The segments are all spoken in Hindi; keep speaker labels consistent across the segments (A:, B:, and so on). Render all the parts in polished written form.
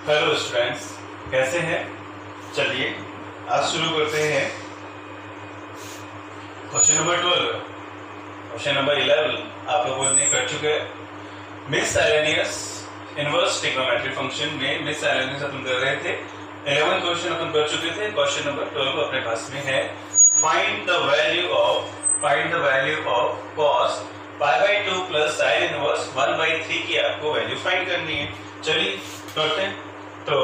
A: हेलो स्टूडेंट्स, कैसे हैं? चलिए आज शुरू करते हैं क्वेश्चन नंबर 12। क्वेश्चन नंबर 11 आप लोगों ने कर चुके हैं। मिससेलेनियस इनवर्स ट्रिग्नोमेट्री फंक्शन में मिससेलेनियस अपन कर रहे थे। 11 क्वेश्चन अपन कर चुके थे। क्वेश्चन नंबर 12 अपने पास में है। Find the value of cos π/2 plus sin inverse 1/3 की आपको वैल्यू फाइंड करनी है। चलिए करते हैं। तो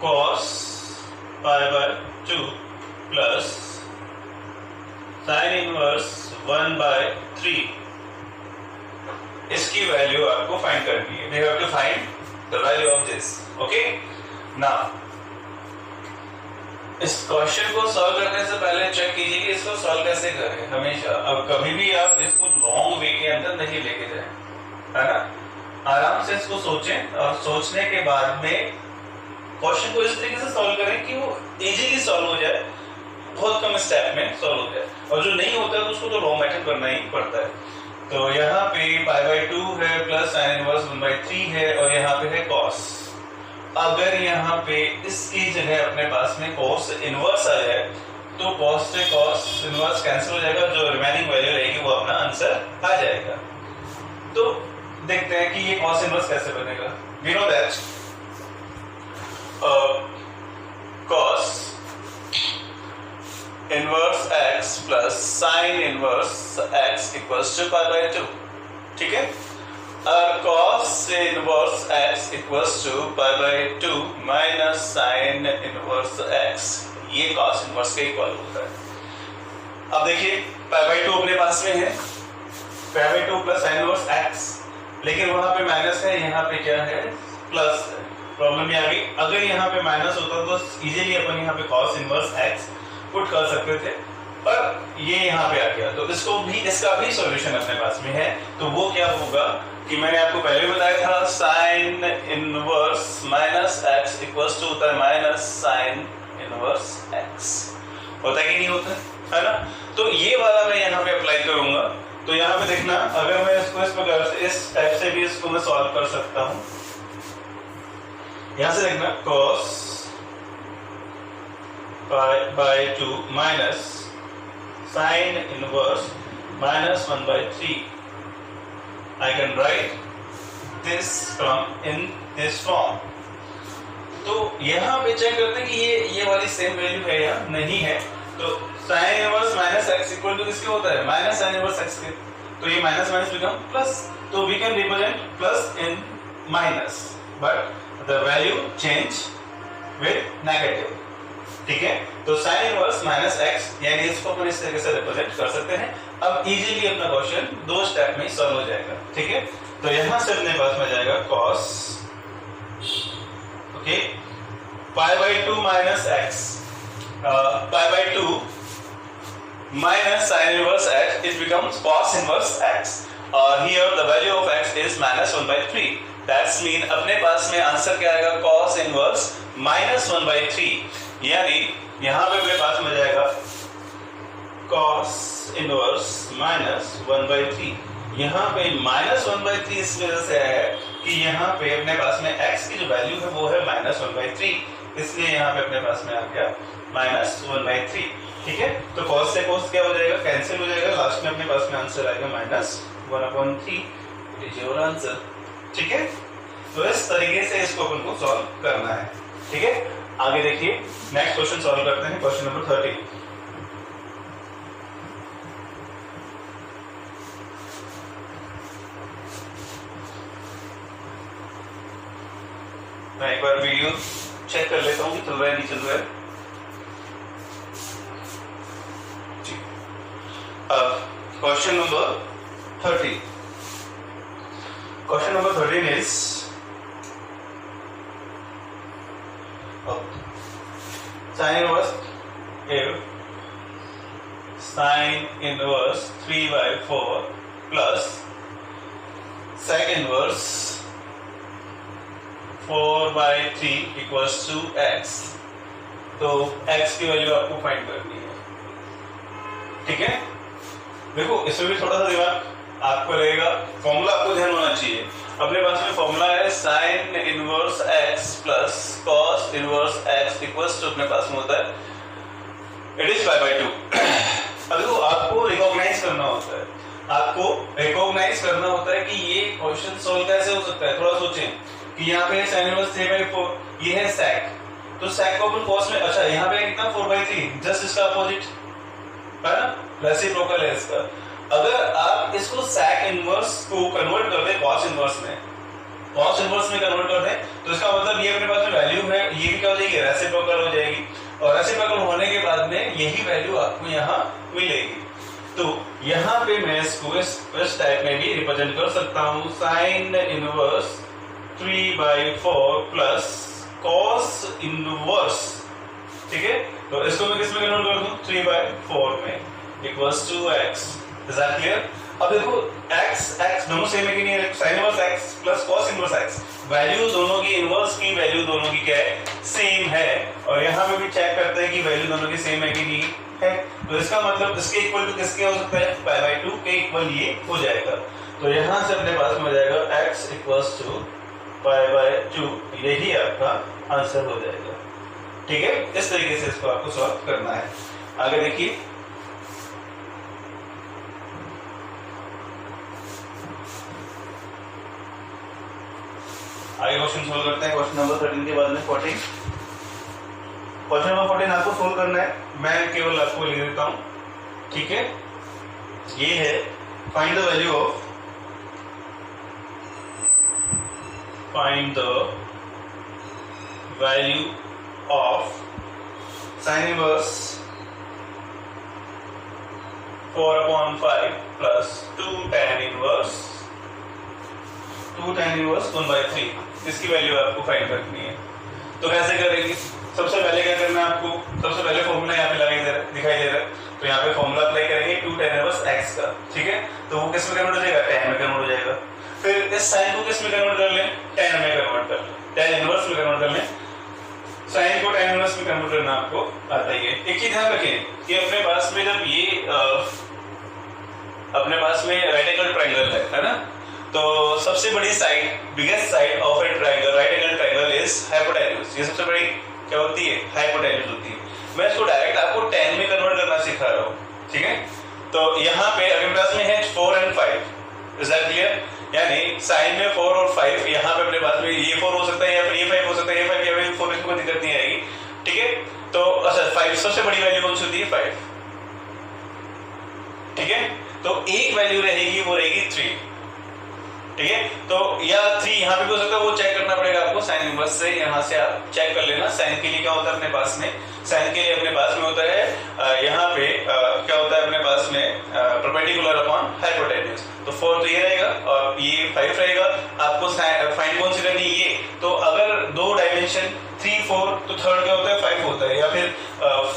A: cos π/2 प्लस sin इनवर्स 1/3 इसकी वैल्यू आपको फाइंड करनी है। We have to find the value of this. Okay? Now इस क्वेश्चन को सॉल्व करने से पहले चेक कीजिए कि इसको सॉल्व कैसे करें। हमेशा अब कभी भी आप इसको लॉन्ग वे के अंदर नहीं लेके जाएं, है ना। आराम से इसको सोचें और सोचने के बाद में क्वेश्चन को इस तरीके से सॉल्व करें कि वो इजीली सॉल्व हो जाए, बहुत कम स्टेप में सॉल्व हो जाए। और जो नहीं होता है तो उसको तो लॉन्ग मेथड करना ही पड़ता है। तो यहाँ पे π/2 है प्लस sin इनवर्स 1/3 है और यहाँ पे है cos। अगर यहाँ पे इसकी जगह अपने पास में cos इनवर्स आ जाए तो cos से cos इनवर्स कैंसिल हो जाएगा, जो रिमेनिंग वैल्यू रहेगी वो अपना आंसर आ जाएगा। तो देखते हैं कि ये cos इनवर्स कैसे बनेगा। We know that cos inverse x plus sin inverse x equals to π/2। ठीक है, और cos inverse x equals to π/2 minus sin inverse x, ये cos इनवर्स के इक्वल होता है। अब देखिए π/2 अपने पास में है, π/2 प्लस sin इनवर्स x, लेकिन वहां पे माइनस है, यहाँ पे क्या है प्लस है। प्रॉब्लम ये आ गई। अगर यहाँ पे माइनस होता तो इजीली अपन यहाँ पे cos इनवर्स x पुट कर सकते थे, पर ये यहाँ पे आ गया। तो इसका भी सॉल्यूशन अपने पास में है। तो वो क्या होगा कि मैंने आपको पहले बताया था, sin inverse minus x equals to होता है माइनस sin इनवर्स x। होता है कि नहीं होता है ना। तो ये वाला मैं यहाँ पे अप्लाई करूंगा। तो यहाँ पे देखना, अगर मैं इसको इस प्रकार से इस टाइप से भी इसको मैं सॉल्व कर सकता हूँ। यहाँ से देखना cos π/2 minus sin inverse minus 1/3। I can write this term in this form। तो यहाँ पे चेक करते हैं कि ये वाली सेम वैल्यू है या नहीं है। तो sin inverse minus x equal to किसके होता है, माइनस sin इनवर्स x के। तो ये माइनस माइनस बिकम प्लस। तो we can represent plus in minus, but the value change with negative. ठीक है, तो sin इनवर्स माइनस x, यानी इसको अपन इस तरीके से रिप्रेजेंट कर सकते हैं। अब इजीली अपना क्वेश्चन 2 स्टेप में सॉल्व हो जाएगा। ठीक है, तो यहां से अपने पास में जाएगा cos okay π/2 minus x, π/2 minus sin inverse x, it becomes cos inverse x, और here the value of x is minus 1/3। That's mean अपने पास में आंसर क्या आएगा, cos inverse minus 1/3। यानी यहाँ पे अपने पास में जाएगा cos inverse minus 1/3। यहाँ पे minus 1/3 इस वजह से है कि यहाँ पे अपने पास में x की जो वैल्यू है वो है minus 1/3, इसलिए यहाँ पे अपने पास में आ गया minus 1/3। ठीक है, तो cos से cos क्या हो जाएगा, कैंसिल हो जाएगा। लास्ट में अपने पास में आंसर आएगा minus 1/3। It is your answer. ठीक है, तो इस तरीके से इसको अपन को सॉल्व करना है। ठीक है, आगे देखिए नेक्स्ट क्वेश्चन सॉल्व करते हैं। Question number 13। मैं एक बार वीडियो चेक कर लेता हूँ कि चल रहा है नहीं चल रहा है। Question number 13। Question number 13 is sin inverse sin inverse 3/4 plus sec inverse 4/3 equals to x। तो x की वैल्यू आपको फाइंड करनी है। ठीक है, देखो इसमें भी थोड़ा सा दिमाग आपको लगेगा, फॉर्मूला आपको ध्यान होना चाहिए। अपने पास में फॉर्मूला है sine inverse x plus cos inverse x equals to अपने पास में होता है इट इज पाई बाय 2। अब देखो आपको रिकॉग्नाइज करना होता है, आपको रिकॉग्नाइज करना होता है कि ये क्वेश्चन सोल्व कैसे हो सकता है। थोड़ा सोचें कि यहाँ पे साइन इनवर्स 3/4 ये है sec, तो sec को अपन cos में, अच्छा यहाँ पे कितना 4/3 जस्ट इसका अपोजिट है ना, रेसिप्रोकल है इसका। अगर आप इसको sec इनवर्स को कन्वर्ट कर दें cos इनवर्स में, cos इनवर्स में कन्वर्ट कर दें तो इसका मतलब ये अपने पास में वैल्यू है, ये भी क्या हो जाएगी, रेसिप्रोकल हो जाएगी, और रेसिप्रोकल होने के बाद में यही वैल्यू आपको यहाँ मिलेगी। तो यहाँ पे मैं इसको इस टाइप में भी रिप्रेजेंट कर सकता हूँ, sine inverse 3/4 plus cos inverse, ठीक है। तो इसको मैं किस में कन्वर्ट कर दूं, 3/4 में equals to x। Is that clear? अब देखो x दोनों सेम है कि नहीं है, sin inverse x plus cos inverse x, value दोनों की, इनवर्स की वैल्यू दोनों की क्या है, सेम है। और यहाँ पे भी चेक करते हैं कि वैल्यू दोनों की सेम है कि नहीं है। तो इसका मतलब इसके इक्वल टू किसके हो सकता है, π/2 के इक्वल ये हो जाएगा। तो यहाँ से अपने पास में हो जाएगा x इक्वल्स टू π/2, यही आपका आंसर हो जाएगा, ठीक है। इस तरीके से इसको आपको सॉल्व करना है। आगे देखिए, आगे क्वेश्चन सोल्व करते हैं। क्वेश्चन नंबर 13 के बाद में 14, क्वेश्चन नंबर 14 आपको सोल्व करना है, मैं केवल आपको लिख देता हूं, ठीक है। ये है find the value of, find the value of sin inverse 4/5 plus 2 tan inverse 1/3, इसकी वैल्यू आपको फाइंड करनी है। तो कैसे करेंगे, सबसे पहले क्या करना है आपको, सबसे पहले फॉर्मूला यहाँ पे दिखाई दे रहा है, तो यहाँ पे फॉर्मूला अप्लाई करेंगे 2 tan इनवर्स x का, ठीक है। तो वो किस में कन्वर्ट हो जाएगा, tan में कन्वर्ट हो जाएगा। फिर इस साइन को किस में कन्वर्ट कर लें, tan में कन्वर्ट कर लें, tan इनवर्स में कन्वर्ट कर लें। साइन को tan इनवर्स में कन्वर्ट करना आपको आता ही है। एक चीज ध्यान रखें कि अपने पास में जब ये अपने पास में राइट एंगल ट्रायंगल है ना, तो सबसे बड़ी side, biggest side of A triangle, right angle triangle is hypotenuse. ये सबसे बड़ी क्या होती है, हाइपोटेन्यूज होती है। मैं इसको डायरेक्ट आपको tan में कन्वर्ट करना सिखा रहा हूँ, ठीक है। तो यहाँ पे अपने पास में है 4 और 5, इज दैट क्लियर? यानी साइन में 4 और 5, यहाँ पे अपने पास में ये 4 हो सकता है या फिर ये 5 हो सकता है, ये 5 या फिर 4 में कोई दिक्कत नहीं आएगी, ठीक है। तो अच्छा 5 सबसे बड़ी वैल्यू कौन सी होती है, 5, ठीक है। तो एक वैल्यू रहेगी, वो रहेगी 3, ठीक है। तो या 3 यहाँ पे भी हो सकता है, वो चेक करना पड़ेगा आपको साइन इनवर्स से, यहाँ से आप चेक कर लेना। साइन के लिए क्या होता है अपने पास में, साइन के लिए अपने पास में होता है यहाँ पे क्या होता है अपने पास में, परपेंडिकुलर अपॉन हाइपोटेन्यूज। तो 4 तो ये रहेगा और ये 5 रहेगा। आपको फाइंड कौन सी करनी है, ये। तो अगर दो डायमेंशन 3 4, तो थर्ड क्या होता है, 5 होता है, या फिर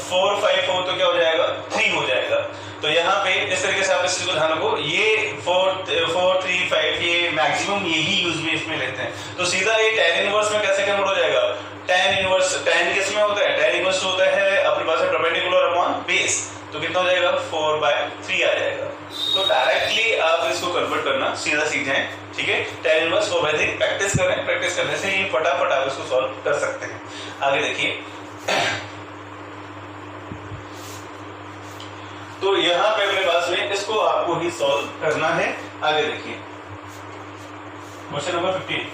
A: 4 5 4 तो क्या हो जाएगा, 3 हो जाएगा। तो यहाँ पे इस तरीके से आप इस चीज को ध्यान रखो, ये 4 3 5 ये मैक्सिमम यही यूज में इसमें लेते हैं। तो सीधा ये tan इनवर्स में कैसे कन्वर्ट हो जाएगा, tan इनवर्स, tan किस में होता है, tan इनवर्स होता है अपने पास में परपेंडिकुलर अपॉन बेस, तो कितना हो जाएगा, 4/3 आ जाएगा। तो डायरेक्टली आप इसको कन्वर्ट करना सीधा सीख जाएं, ठीक है। tan इनवर्स 4/3 प्रैक्टिस करें, प्रैक्टिस करने से ही फटाफट आप इसको सॉल्व कर सकते हैं। आगे देखिए, तो यहाँ पे अपने पास में इसको आपको ही सॉल्व करना है। आगे देखिए, क्वेश्चन नंबर 15,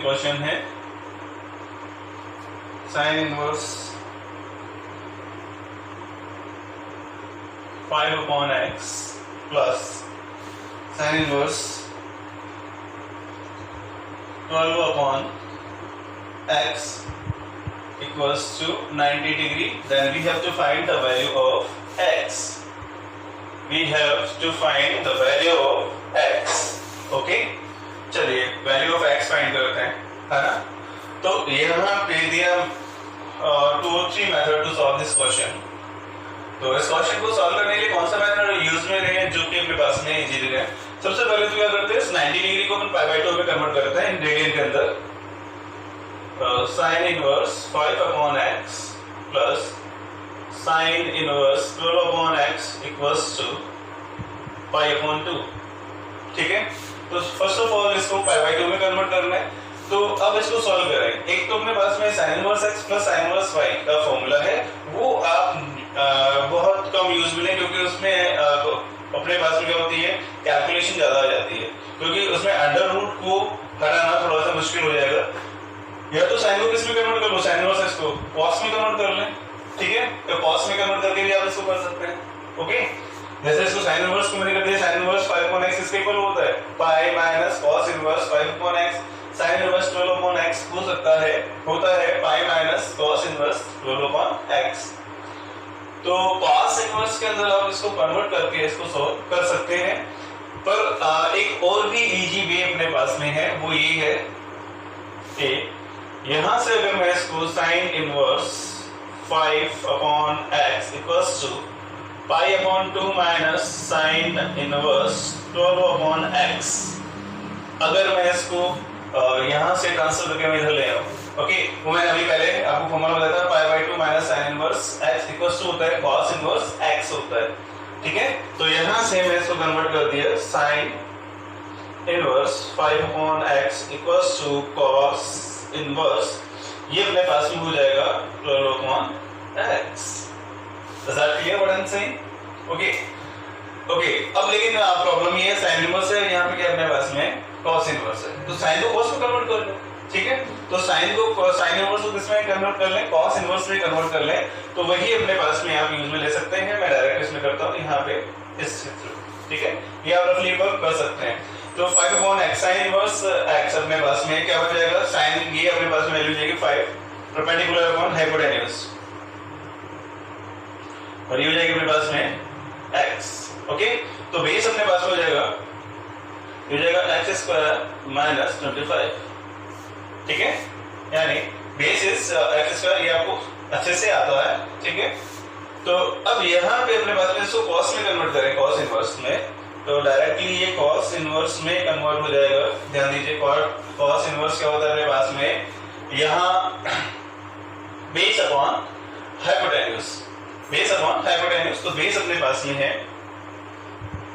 A: क्वेश्चन है sine inverse 5/x plus sine inverse 12/x equals to 90 degree. Then we have to find the value of x. We have to find the value of x. Okay? चलिए value of x find करते हैं, है ना। तो यहाँ पे दिया 2 or 3 method to solve this question. तो इस क्वेश्चन को सॉल्व करने के लिए कौन सा मेथड यूज में रहे जो कि अपने पास में इजी है। सबसे पहले तो क्या करते हैं, 90 डिग्री को अपन π/2 में कन्वर्ट करते हैं इन रेडियन के अंदर। Sine inverse 5/x plus sine inverse 12 upon x equals to pi upon 2। ठीक है, तो फर्स्ट ऑफ ऑल इसको पाई बाई 2 में कन्वर्ट करना है। तो अब इसको सॉल्व करें। एक तो अपने पास में sine inverse x plus sine inverse y का फॉर्मूला है, वो आप बहुत कम यूज मिले क्योंकि उसमें अपने पास में क्या होती है, कैलकुलेशन ज्यादा आ जाती है, क्योंकि उसमें अंडर रूट को हटाना थोड़ा सा मुश्किल हो जाएगा। या तो साइन को किस में कन्वर्ट कर लो, साइन इनवर्स एक्स को कॉस में कन्वर्ट कर लें। ठीक है, तो कॉस में कन्वर्ट करके भी आप इसको कर सकते हैं। ओके, जैसे इसको साइन इनवर्स को मैंने कर दिया, साइन इनवर्स 5 अपॉन x इसके इक्वल होता है pi minus cos inverse 5 upon x। Sign inverse 12 upon x हो सकता है, होता है pi minus cos inverse 12 upon x। तो कॉस इनवर्स के अंदर आप इसको कन्वर्ट करके इसको सॉल्व कर सकते हैं। पर एक और भी इजी वे अपने पास में है, वो ये है कि यहां से अगर मैं इसको sine inverse 5 upon x equals to pi upon 2 minus sine inverse 12 upon x, अगर मैं इसको यहां से ट्रांसफर करके मैं इधर ले आऊं, ओके, वो मैंने अभी पहले आपको फॉर्मूला बताया था, pi by 2 minus sine inverse x equals to होता है cos इनवर्स x होता है। ठीक है, तो यहां से मैं इसको कन्वर्ट कर दिया, sine inverse 5 upon x equals to cos inverse, ये अपने पास में हो जाएगा 12 upon x। Is that clear what I'm saying? Okay. Okay. अब लेकिन प्रॉब्लम ये है, साइन इनवर्स है, यहाँ पे क्या अपने पास में cos इनवर्स है, तो साइन को cos में कन्वर्ट कर लो। ठीक है, तो साइन इनवर्स को किसमें कन्वर्ट कर लें, cos इनवर्स में कन्वर्ट कर लें, तो वही अपने पास में आप यूज में ले सकते हैं। मैं डायरेक्ट इसमें करता हूँ यहाँ पे इस चित्र। ठीक है, ये आप रफली कर सकते हैं। तो 5 upon x sign inverse x अपने पास में क्या हो जाएगा, साइन ये अपने पास में वैल्यू जाएगी 5 परपेंडिकुलर अपॉन हाइपोटेन्यूज, और ये हो जाएगी अपने पास में x। ओके, तो बेस अपने पास में हो जाएगा, ये हो जाएगा x स्क्वायर माइनस 25। ठीक है, यानी बेस इज x स्क्वायर, ये आपको अच्छे से आता है। ठीक है, तो अब यहाँ पे अपने पास में इसको cos में कन्वर्ट करें, cos इनवर्स में, तो डायरेक्टली ये cos इनवर्स में कन्वर्ट हो जाएगा। ध्यान दीजिए, cos इनवर्स क्या होता है अपने पास में, यहाँ base upon hypotenuse, base upon hypotenuse, तो बेस अपने पास में है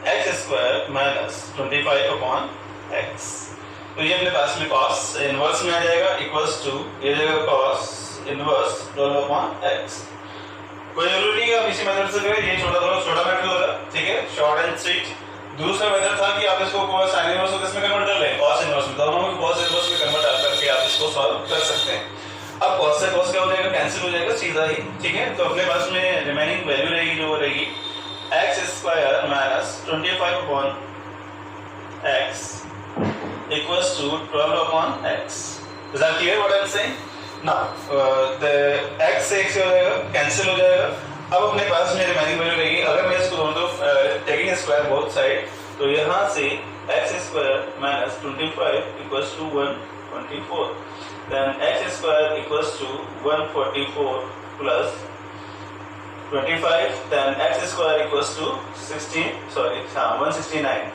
A: x square minus 25 upon x, तो ये अपने पास में cos इनवर्स में आ जाएगा इक्वल्स टू, ये हो जाएगा cos इनवर्स 12 अपॉन x। कोई जरूरी नहीं है आप इसी मेथड से करें, ये छोटा मेथड होगा। ठीक है, शॉर्ट एंड स्वीट। दूसरा मेथड था कि आप इसको साइन इनवर्स को किसमें कन्वर्ट कर लें, cos इनवर्स में, दोनों में cos इनवर्स में कन्वर्ट करके आप इसको सॉल्व कर सकते हैं। अब cos से cos क्या हो जाएगा, कैंसिल हो जाएगा सीधा ही। ठीक है, तो अपने पास में रिमेनिंग वैल्यू रहेगी जो रहेगी x square minus 25 upon x equals to 12 upon x. Is that clear what I'm saying? Now the x से x हो जाएगा, कैंसिल हो जाएगा। अब अपने पास में रिमेनिंग वैल्यू रहेगी, अगर मैं इसको दोनों टेकिंग स्क्वायर बोथ साइड, तो यहाँ से x square minus 25 equals to 124, then x square equals to 144 plus 25, then x square equals to 169।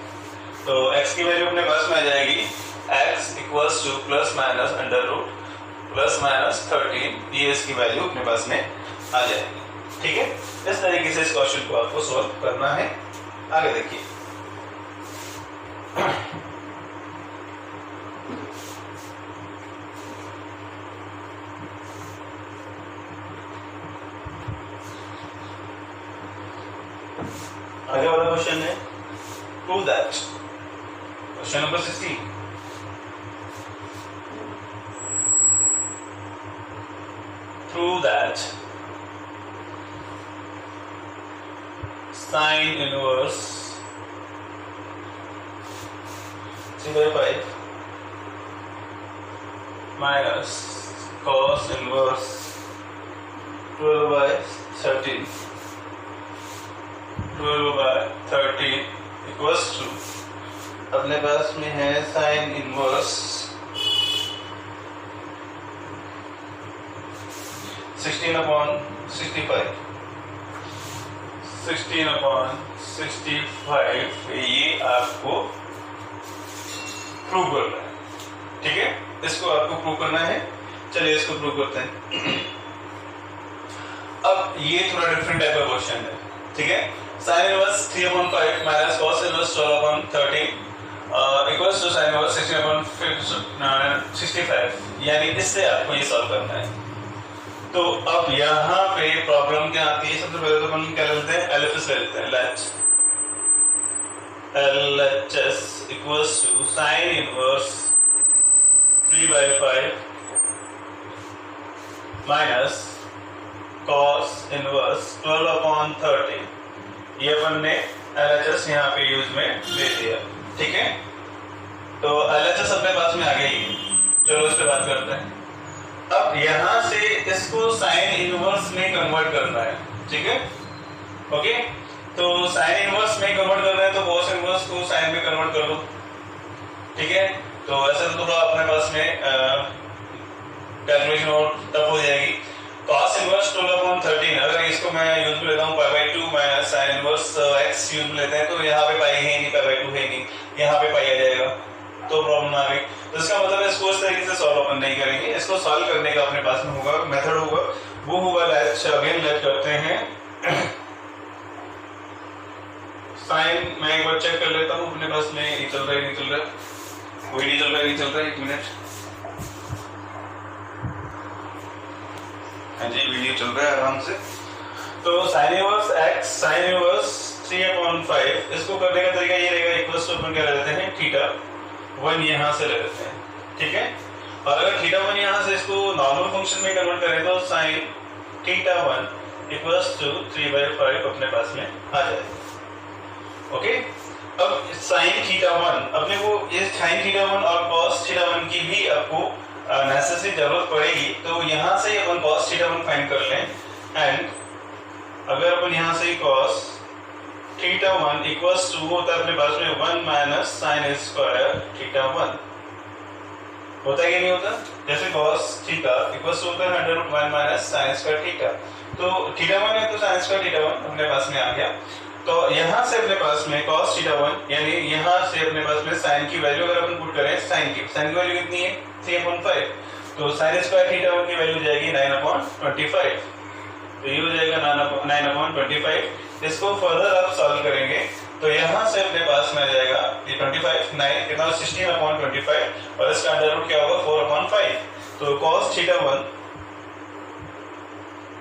A: तो x की वैल्यू अपने पास में आ जाएगी x equals to plus minus under root plus minus 13, ये इसकी वैल्यू अपने पास में आ जाएगी। ठीक है, इस तरीके से इस क्वेश्चन को आपको सॉल्व करना है। आगे देखिए, आगे वाला क्वेश्चन है prove that, question number 16। Prove that sine inverse 3/5 minus cos inverse 12/13 equals to, अपने पास में है साइन इनवर्स 16 upon 65, 16 upon 65, ये आपको प्रूव करना है। ठीक है, इसको आपको प्रूव करना है। चलिए इसको प्रूव करते हैं। अब ये थोड़ा डिफरेंट टाइप का क्वेश्चन है, ठीक है। Sine inverse 3/5 minus cos inverse 12/13 equals to sine inverse 16/65, यानी इससे आपको ये सॉल्व करना है। तो अब यहाँ पे प्रॉब्लम क्या आती है, सबसे पहले तो अपन क्या लेते हैं, LHS ले लेते हैं। LHS equals to sine inverse 3/5 minus cos inverse 12/13। ये अपन ने LHS यहाँ पे यूज में ले लिया, ठीक है। तो LHS अपने पास में आ गई, चलो इस पे बात करते हैं। अब यहाँ से इसको साइन इनवर्स में कन्वर्ट करना है, ठीक है, ओके। तो साइन इनवर्स में कन्वर्ट करना है तो cos इनवर्स को साइन में कन्वर्ट कर दो, ठीक है। तो ऐसे तो थोड़ा अपने पास में कैलकुलेशन और टफ हो जाएगी। cos इनवर्स 12/13, अगर इसको मैं यूज में लेता हूँ π/2 minus sine inverse x use में लेते हैं, तो यहाँ पे पाई है नहीं, π/2 है नहीं, यहाँ पे पाई आ जाएगा, तो प्रॉब्लम आ गई। तो इसका मतलब इसको इस तरीके से सॉल्व अपन नहीं करेंगे। इसको सॉल्व करने का अपने पास में होगा मेथड होगा, वो होगा अगेन लेट करते हैं साइन। मैं एक बार चेक कर लेता हूँ अपने पास में ये चल रहा है नहीं चल रहा है, वही नहीं चल रहा है नहीं चल रहा है, 1 मिनट। हाँ जी, वीडियो चल रहा है आराम से। तो sign inverse x sign inverse 3/5, इसको करने का तरीका ये रहेगा, इक्वल्स टू अपन क्या ले लेते हैं θ1 यहाँ से ले लेते हैं, ठीक है। और अगर θ1 यहाँ से इसको नॉर्मल फंक्शन में कन्वर्ट करें तो साइन θ1 इक्वल्स टू 3/5 अपने पास में आ जाएगा, ओके। अब साइन θ1 अपने को, इस साइन θ1 और cos θ1 की भी आपको नेसेसरी जरूरत पड़ेगी। तो यहाँ से अपन cos θ1 फाइंड कर लें, एंड अगर अपन यहाँ से cos θ1 इक्वल्स टू होता है अपने पास में 1 माइनस साइन स्क्वायर θ1, होता है कि नहीं होता। जैसे cos थीटा इक्वल्स होता है √1 माइनस साइन स्क्वायर थीटा, तो θ1 है तो साइन स्क्वायर θ1 अपने पास में आ गया। तो यहाँ से अपने पास में cos θ1 यानी यहाँ से अपने पास में साइन की वैल्यू अगर अपन पुट करें, साइन की वैल्यू कितनी है 3/5, तो साइन स्क्वायर θ1 की वैल्यू जाएगी 9/25, तो ये हो जाएगा 9/25। इसको फर्दर आप सॉल्व करेंगे तो यहाँ से अपने पास में आ जाएगा ये 25 9 कितना 16/25, और इसका अंडर रूट क्या होगा 4/5। तो cos θ1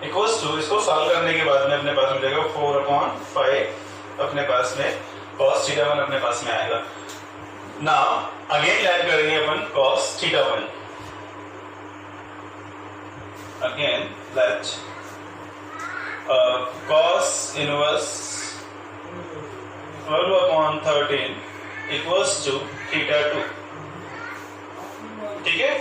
A: इक्वल्स टू, इसको सॉल्व करने के बाद में अपने पास में जाएगा 4/5 अपने पास में cos θ1 अपने पास में आएगा। नाउ अगेन ऐड करेंगे अपन cos θ1, again let cos inverse 12/13 equals to θ2, ठीक है।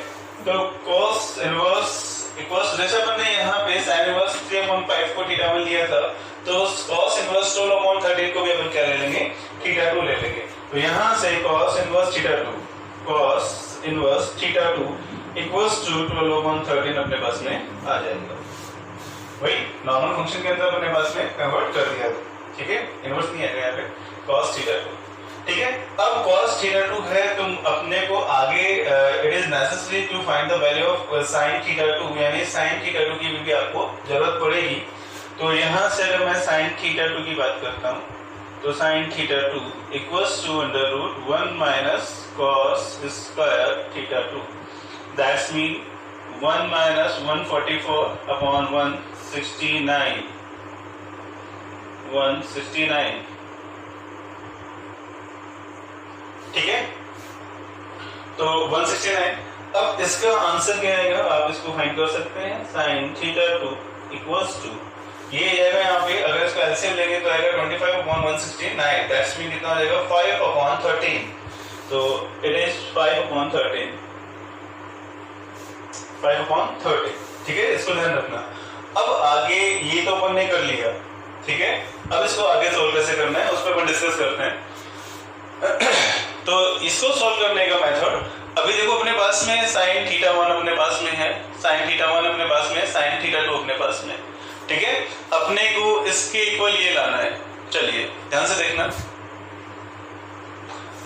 A: तो cos इनवर्स इक्वल्स, जैसे अपन ने यहाँ पे sin इनवर्स 3/5 को θ1 लिया था, तो cos इनवर्स 12/13 को भी अपन क्या ले लेंगे θ2 ले लेंगे। तो यहाँ से cos इनवर्स θ2 इक्वल्स टू 12/13 अपने पास में आ जाएगा। वही नॉर्मल फंक्शन के अंदर अपने पास में कन्वर्ट कर दिया, ठीक है। इनवर्स नहीं आएगा यहाँ पे cos θ2, ठीक है। अब cos θ2 है, तुम अपने को आगे it is necessary to find the value of sin θ2, यानी sin θ2 की भी आपको जरूरत पड़ेगी। तो यहाँ से अगर मैं sin θ2 की बात करता हूँ तो sin θ2 equals to √1 minus cos square θ2, that's mean 1 minus 144/169, ठीक है। तो 169, अब इसका आंसर क्या आएगा आप इसको फाइंड कर सकते हैं। sin θ2 इक्वल्स टू, ये आएगा यहाँ पे, अगर इसका एलसीएम लेंगे तो आएगा 25/169, दैट्स मीन कितना आ जाएगा 5/13, तो इट इज 5/13, ठीक है। इसको ध्यान रखना। अब आगे ये तो अपन ने कर लिया, ठीक है। अब इसको आगे सोल्व कैसे करना है उस पर अपन डिस्कस करते हैं। तो इसको सॉल्व करने का मेथड, अभी देखो अपने पास में sin θ1 अपने पास में है, sin θ1 अपने पास में, sin θ2 अपने पास में, ठीक है। अपने को इसके इक्वल ये लाना है। चलिए ध्यान से देखना,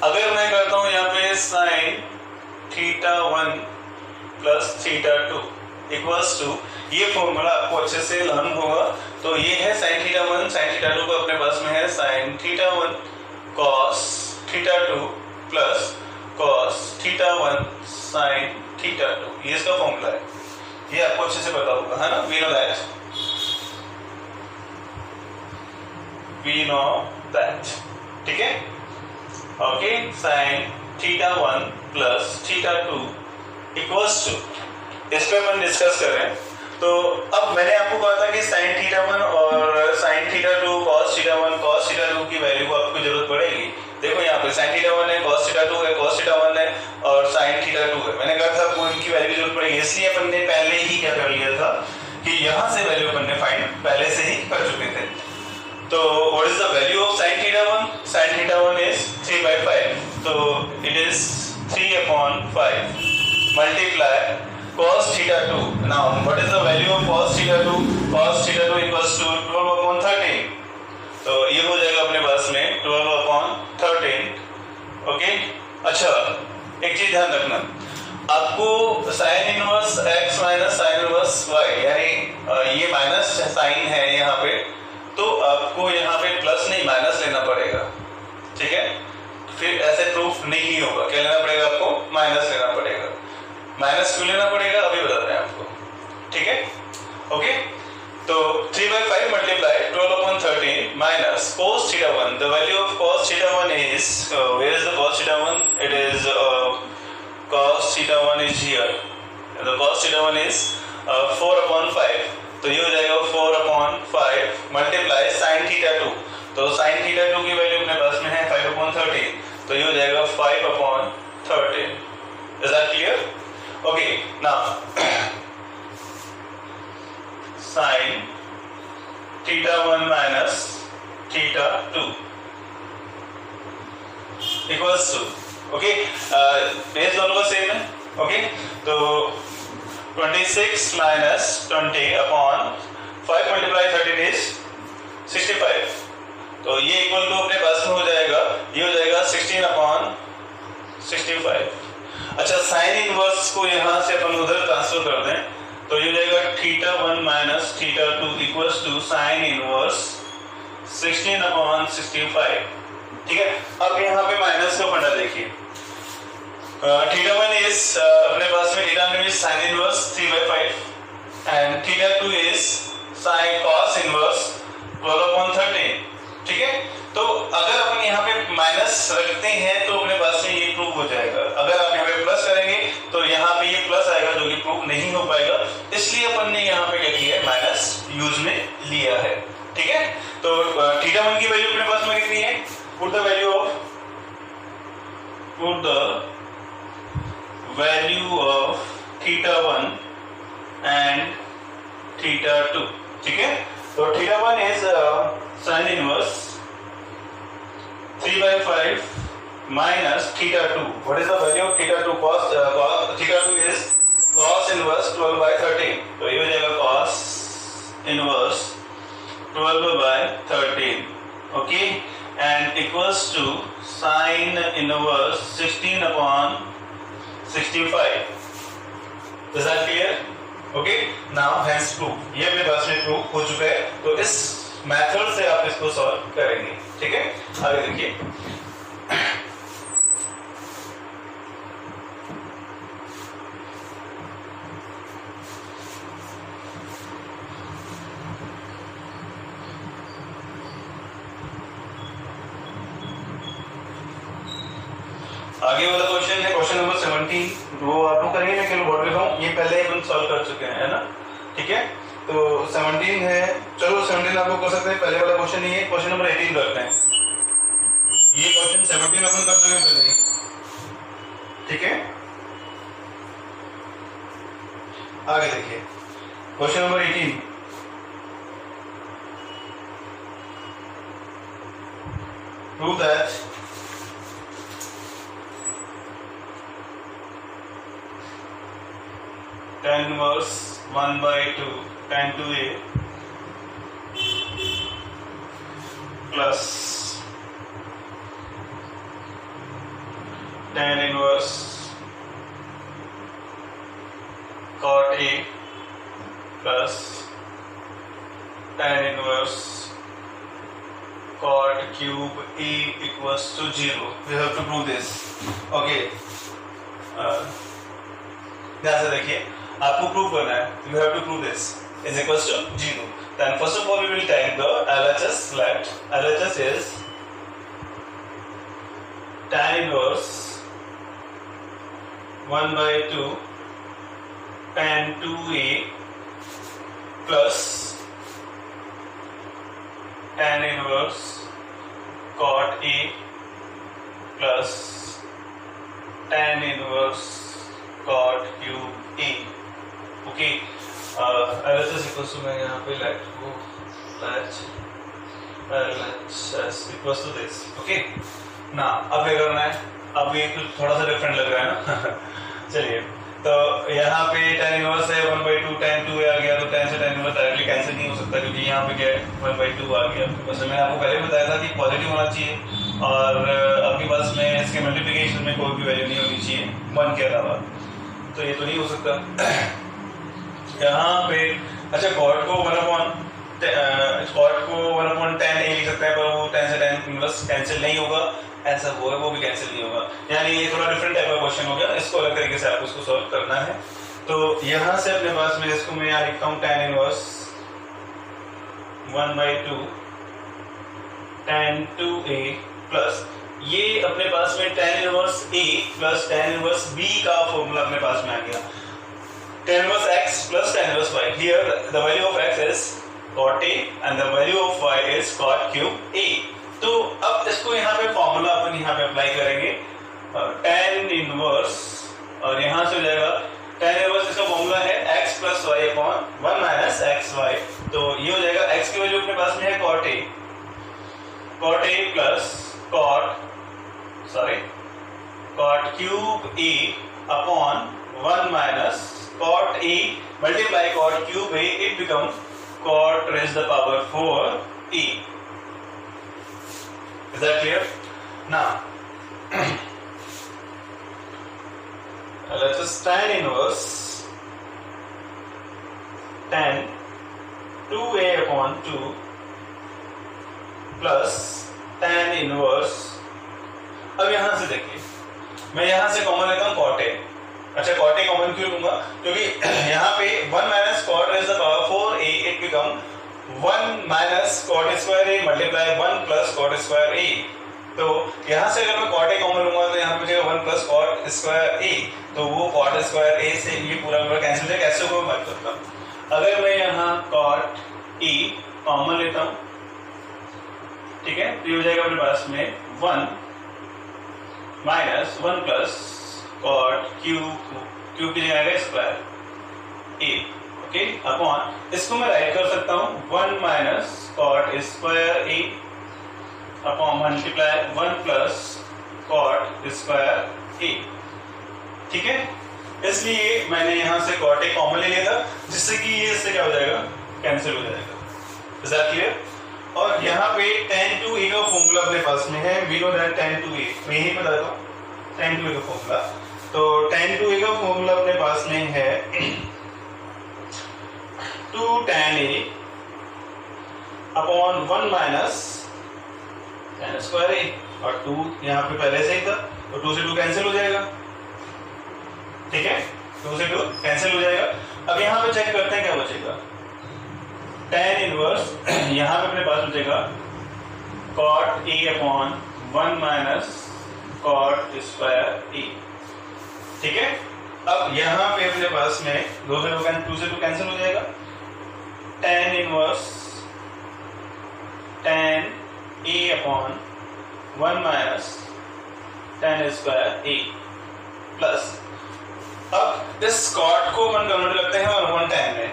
A: अगर मैं करता हूं यहाँ पे sin θ1 प्लस θ2, इक्वल्स टू, ये फॉर्मूला आपको अच्छे से लर्न होगा। तो ये है sin थीटा 1 sin थीटा 2 को अपने पास में है sin theta 1 cos theta 2 plus cos theta 1 sin theta 2, ये इसका फॉर्मूला है। ये आपको अच्छे से पता होगा, है ना? वी नो दैट, ठीक है? Okay, sin theta 1 plus theta 2 equals to, इस पे अपन डिस्कस कर रहे हैं। तो अब मैंने आपको कहा था कि sin थीटा 1 और sin theta 2 cos theta 1 cos theta 2 की वैल्यू को आपको जरूरत पड़ेगी। देखो यहाँ पे sin थीटा 1 है, cos थीटा 2 है, cos थीटा 1 है और sin थीटा 2 है। मैंने कहा था आपको इनकी वैल्यू की जरूरत पड़ेगी, इसलिए अपन ने पहले ही क्या कर लिया था कि यहाँ से वैल्यू अपन ने फाइंड पहले से ही कर चुके थे। तो what is the value of sin theta 1? sin theta 1 is 3/5, तो it is 3/5 multiply cos theta 2. Now, what is the value of cos theta 2? Cos theta 2 equals to 12/13. तो ये हो जाएगा अपने पास में 12/13. ओके, अच्छा एक चीज ध्यान रखना, आपको sin inverse x minus sin inverse y, यानी ये माइनस साइन है यहाँ पे, तो आपको यहाँ पे प्लस नहीं माइनस लेना पड़ेगा, ठीक है? फिर ऐसे प्रूफ नहीं होगा, क्या लेना पड़ेगा आपको? माइनस लेना पड़ेगा। माइनस क्यों लेना पड़ेगा अभी बताते हैं आपको, ठीक है? ओके, तो 3/5 multiply 12/13 minus cos theta 1. The value of cos theta 1 is, where is the cos theta 1? It is cos theta 1 is here, the cos theta 1 is 4/5, तो ये हो जाएगा 4/5 मल्टीप्लाई sin थीटा 2. तो sin थीटा 2 की वैल्यू अपने पास में है 5/13, तो ये हो जाएगा 5/13. Is that clear? Okay, now sin theta 1 minus theta 2 equals to, okay, base दोनों का सेम है, okay, तो 26 minus 20 upon 5 multiply 13 is 65, तो ये इक्वल टू अपने पास में हो जाएगा, ये हो जाएगा 16/65. अच्छा, साइन इनवर्स को यहाँ से अपन उधर ट्रांसफर कर दें, तो ये हो जाएगा theta 1 minus theta 2 equals to sine inverse 16/65, ठीक है? अब यहाँ पे माइनस का फंडा देखिए, थीटा 1 इज अपने पास में theta 1 is sine inverse 3/5 and theta 2 is sine cos inverse 12/13, ठीक है? तो अगर अपन यहाँ पे माइनस रखते हैं तो अपने पास में ये प्रूफ हो जाएगा, अगर आप यहाँ पे प्लस करेंगे तो यहाँ पे ये प्लस आएगा, जो कि प्रूफ नहीं हो पाएगा, इसलिए अपन ने यहाँ पे क्या किया है, माइनस यूज में लिया है, ठीक है? तो थीटा 1 की वैल्यू अपने पास में कितनी है? Put the value of theta 1 and theta 2, ठीक है? तो theta 1 is sine inverse 3/5 minus theta 2. What is the value of theta 2? Theta 2 is cos inverse 12/13. तो ये हो जाएगा cos inverse 12/13. Okay, and equals to sin inverse 16/65. Is that clear? Okay. Now hence proof. ये अपने पास में proof हो चुका है, तो इस मेथड से आप इसको सॉल्व करेंगे, ठीक है? आगे देखिए, आगे वाला क्वेश्चन है क्वेश्चन नंबर 17, वो आप लोग करेंगे, मैं केवल बोल रहा हूँ, ये पहले ही हम सॉल्व कर चुके हैं, है ना? ठीक है, तो 17 है, चलो 17 आप लोग कर सकते हैं, पहले वाला क्वेश्चन ये है, क्वेश्चन नंबर 18 करते हैं। ये क्वेश्चन 17 अपन कर चुके हैं पहले ही, ठीक है? आगे देखिए question number 18, prove that tan inverse 1/2 tan 2a plus tan inverse cot a plus tan inverse cot cube A equals to 0. We have to prove this. Okay. ध्यान से देखिए, आपको प्रूव करना है. You have to prove this is equals to 0. Then first of all we will take the LHS. Let LHS is tan inverse 1 by 2 tan 2A plus tan inverse cot A plus tan inverse cot cube A. Okay. LHS equals to मैं यहाँ पे let go LHS equals to this. Okay. ना अब क्या करना है? अब ये थोड़ा सा डिफरेंट लग रहा है ना. चलिए, तो यहाँ पे tan इनवर्स है 1 by 2 tan 2 आ गया, तो tan से tan इनवर्स डायरेक्टली कैंसिल नहीं हो सकता क्योंकि यहाँ पे क्या है 1 by 2 आ गया. वैसे मैंने आपको पहले बताया था कि पॉजिटिव होना चाहिए और आपके पास में इसके मल्टीप्लिकेशन में कोई भी वैल्यू नहीं होनी चाहिए 1 के अलावा, तो ये तो नहीं हो सकता. यहाँ पे अच्छा cot को 1/tan A लिख सकता है, पर वो tan से tan इनवर्स कैंसिल नहीं होगा. ऐसा वो भी कैंसिल नहीं होगा. यानी ये थोड़ा डिफरेंट टाइप का क्वेश्चन हो गया. इसको अलग तरीके से आपको इसको सॉल्व करना है. तो यहाँ से अपने पास में इसको मैं यहाँ लिखता हूँ tan inverse 1 by 2 tan 2A plus ये अपने पास में tan inverse A plus tan inverse B का फॉर्मूला अपने पास में आ गया. tan inverse x plus tan inverse y. Here the value of x is cot A and the value of y is cot cube A. तो अब इसको यहाँ पे फॉर्मूला अपन यहाँ पे अप्लाई करेंगे. tan इनवर्स और यहाँ से हो जाएगा tan इनवर्स, इसका फॉर्मूला है x plus y upon 1 minus xy. तो ये हो जाएगा x की वैल्यू अपने पास में है cot A plus cot cube A upon 1 minus cot A multiply cot cube A, it becomes cot raised to the power 4 E. Is that clear? Now let's just tan inverse tan 2A upon 2 plus tan inverse. अब यहां से देखिए, मैं यहां से कॉमन लेता हूं cot A. अच्छा, cot A कॉमन क्यों लूंगा? क्योंकि यहाँ पे 1 minus cot raised to the power 4A, it become 1 minus cot square A multiply 1 plus cot square A. तो यहाँ से अगर मैं cot A कॉमन लूंगा तो यहाँ पे बचेगा 1 plus cot square A. तो वो cot square A से ये पूरा कैंसिल हो जाएगा. कैसे को मैं करता हूँ, अगर मैं यहाँ cot E कॉमन लेता हूँ, ठीक है, तो ये हो जाएगा अपने पास में 1 minus 1 plus cot क्यूब की जगह आएगा स्क्वायर A. ओके, अपॉन इसको मैं राइट कर सकता हूँ 1 minus cot square A upon multiply 1 plus cot square A. ठीक है, इसलिए मैंने यहाँ से cot A कॉमन ले लिया था, जिससे कि ये इससे क्या हो जाएगा, कैंसिल हो जाएगा. Is that clear? और यहाँ पे tan 2A का फॉर्मूला अपने पास में है. We know that tan 2A, मैं यही बता दूँ tan 2A का फॉर्मूला. तो tan 2A का फॉर्मूला अपने पास में है 2 tan A upon 1 minus tan square A, और 2 यहाँ पे पहले से ही था, तो 2 से 2 कैंसिल हो जाएगा. ठीक है, 2 से 2 कैंसिल हो जाएगा. अब यहाँ पे चेक करते हैं क्या बचेगा. tan इनवर्स यहाँ पे अपने पास बचेगा cot A upon 1 minus cot square A. ठीक है, अब यहाँ पे अपने पास में 2 से 2 कैंसिल हो जाएगा. tan inverse tan A upon 1 minus tan square A plus, अब इस cot को अपन कन्वर्ट करते हैं 1 tan में.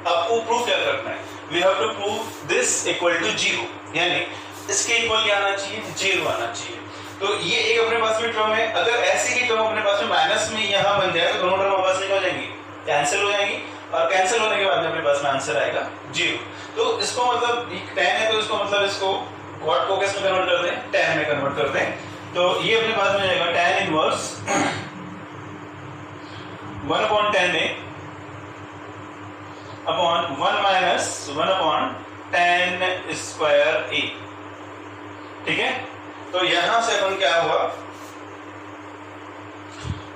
A: आपको प्रूफ क्या करना है? We have to prove this equal to 0, यानी इसके इक्वल क्या आना चाहिए, 0 आना चाहिए. तो ये एक अपने पास में टर्म है. अगर ऐसी की टर्म अपने पास में माइनस में यहाँ बन जाए तो दोनों टर्म आपस में क्या हो जाएंगी, कैंसिल हो जाएंगी, और कैंसिल होने के बाद में अपने पास में आंसर आएगा 0. तो इसको मतलब tan है, तो इसको मतलब इसको cot को किस में कन्वर्ट करते हैं, tan में कन्वर्ट करते हैं. तो ये अपने पास में आएगा tan inverse 1 upon tan A upon 1 minus 1 upon tan square A. ठीक है, तो यहां से अपन क्या हुआ,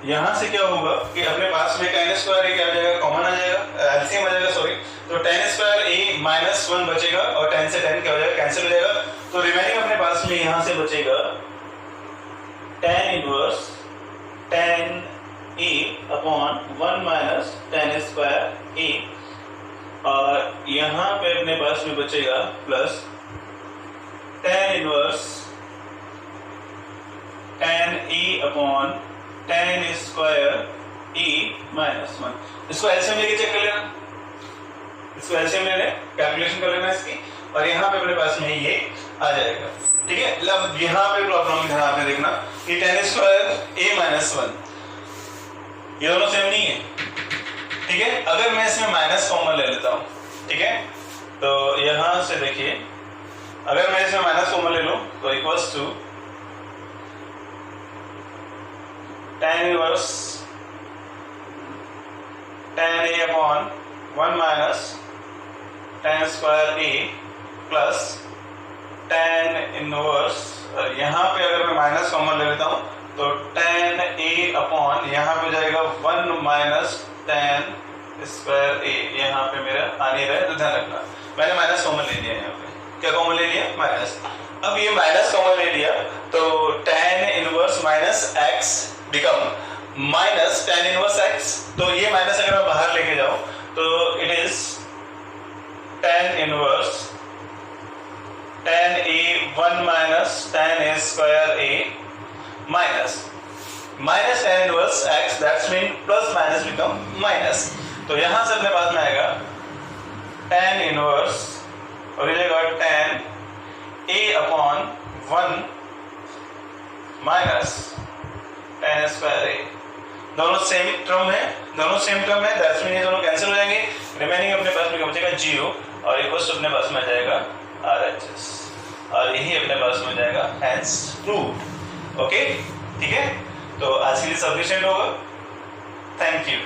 A: यहां से क्या होगा कि अपने पास में tan स्क्वायर ए क्या आ जाएगा, कॉमन आ जाएगा, एलसीएम आ जाएगा सॉरी, तो tan स्क्वायर ए माइनस 1 बचेगा और tan से tan क्या हो जाएगा, कैंसिल हो जाएगा। तो रिमेनिंग अपने पास में यहां से बचेगा tan inverse tan A upon 1 minus tan square ए, और यहां पे अपने पास में बचेगा plus tan inverse tan A upon tan square A minus 1। इसको एलसीएम लेके चेक कर लेना, इसको एलसीएम ले लें, कैलकुलेशन कर लेना इसकी, और यहाँ पे अपने पास में ये आ जाएगा। ठीक है, अब यहाँ पे प्रॉब्लम ध्यान पे देखना कि tan स्क्वायर ए माइनस 1 ये दोनों सेम नहीं है। ठीक है, अगर मैं इसमें माइनस कॉमन ले लेता हूँ, ठीक है, तो यहां से देखिए अगर मैं इसमें माइनस कॉमन ले लूं तो equals to tan inverse tan A upon 1 minus tan square A plus tan inverse, और यहाँ पे अगर मैं माइनस कॉमन ले लेता हूँ तो tan ए अपॉन यहाँ पे जाएगा 1 माइनस tan स्क्वायर ए, यहाँ पे मेरा आ नहीं रहा है तो ध्यान रखना मैंने माइनस कॉमन ले लिया, यहाँ पे क्या कॉमन ले लिया, माइनस। अब ये माइनस कॉमन ले लिया तो tan inverse minus x become minus tan inverse x, तो ये माइनस अगर मैं बाहर लेके जाऊं तो it is tan inverse tan A 1 minus tan A square A minus minus tan inverse x, that's mean plus minus become minus. तो यहां से अपने पास में आएगा tan इनवर्स और ये जाएगा tan a upon 1 minus tan square a, दोनों सेम टर्म है, दैट्स मीन ये दोनों कैंसिल हो जाएंगे, रिमेनिंग अपने पास में बचेगा 0 और इक्वल्स अपने पास में आ जाएगा RHS, और यही अपने पास में जाएगा हेंस प्रूव्ड। ओके, ठीक है, तो आज के लिए सफिशिएंट होगा। Thank you.